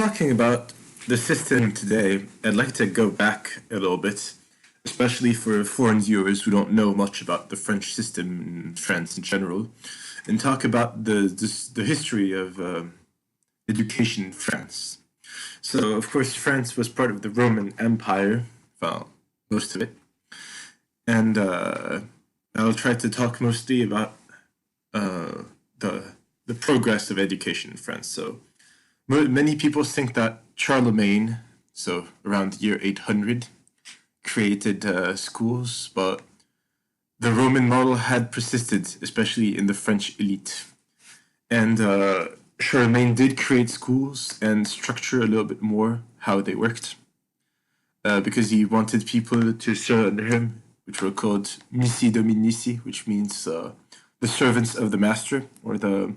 talking about the system today, I'd like to go back a little bit, especially for foreign viewers who don't know much about the French system and France in general, and talk about the history of education in France. So, of course, France was part of the Roman Empire, well, most of it, and I'll try to talk mostly about uh, the progress of education in France. So, many people think that Charlemagne, so around the year 800, created schools, but the Roman model had persisted, especially in the French elite. And Charlemagne did create schools and structure a little bit more how they worked, because he wanted people to serve under him, which were called missi dominici, which means the servants of the master, or the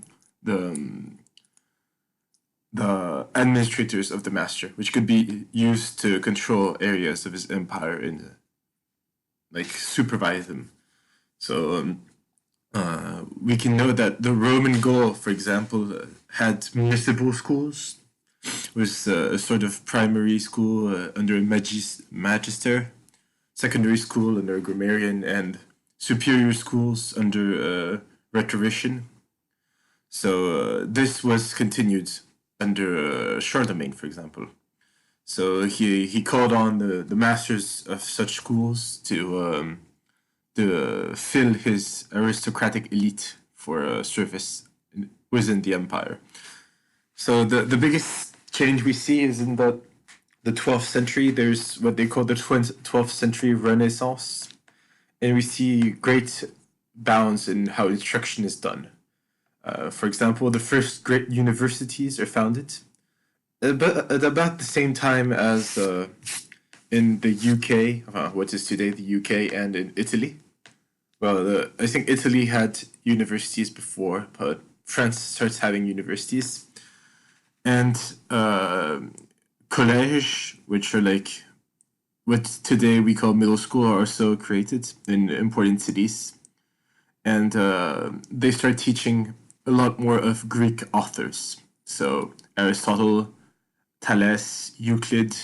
the administrators of the master, which could be used to control areas of his empire and like supervise them. So we can know that the Roman Gaul, for example, had municipal schools, was a sort of primary school under a magister, secondary school under a grammarian, and superior schools under a rhetorician. So this was continued under Charlemagne, for example. So he called on the masters of such schools to fill his aristocratic elite for service within the empire. So the biggest change we see is in the 12th century. There's what they call the 12th century Renaissance, and we see great balance in how instruction is done. For example, the first great universities are founded at about the same time as in the UK, what is today the UK, and in Italy. Well, I think Italy had universities before, but France starts having universities. And college, which are like what today we call middle school, are also created in important cities. And they start teaching a lot more of Greek authors. So Aristotle, Thales, Euclid,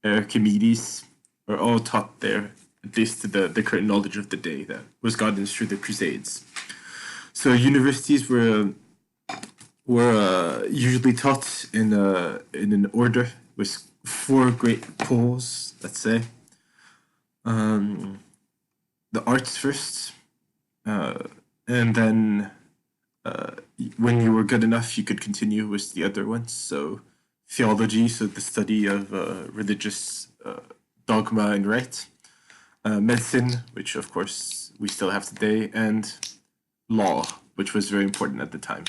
Archimedes are all taught there, at least to the current knowledge of the day that was gotten through the Crusades. So universities were usually taught in an order with four great poles, let's say. The arts first, and then when you were good enough, you could continue with the other ones. So theology, so the study of religious dogma and rite, medicine, which of course we still have today, and law, which was very important at the time.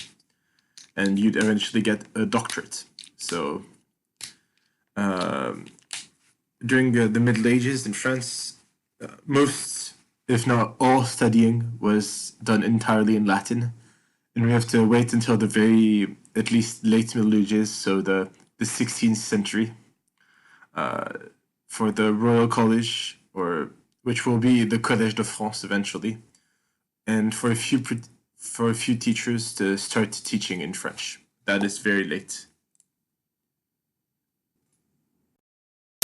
And you'd eventually get a doctorate. So during the Middle Ages in France, most, if not all, studying was done entirely in Latin. And we have to wait until the very, at least late Middle Ages, so the 16th century, for the Royal College, or which will be the Collège de France eventually, and for a few teachers to start teaching in French. That is very late.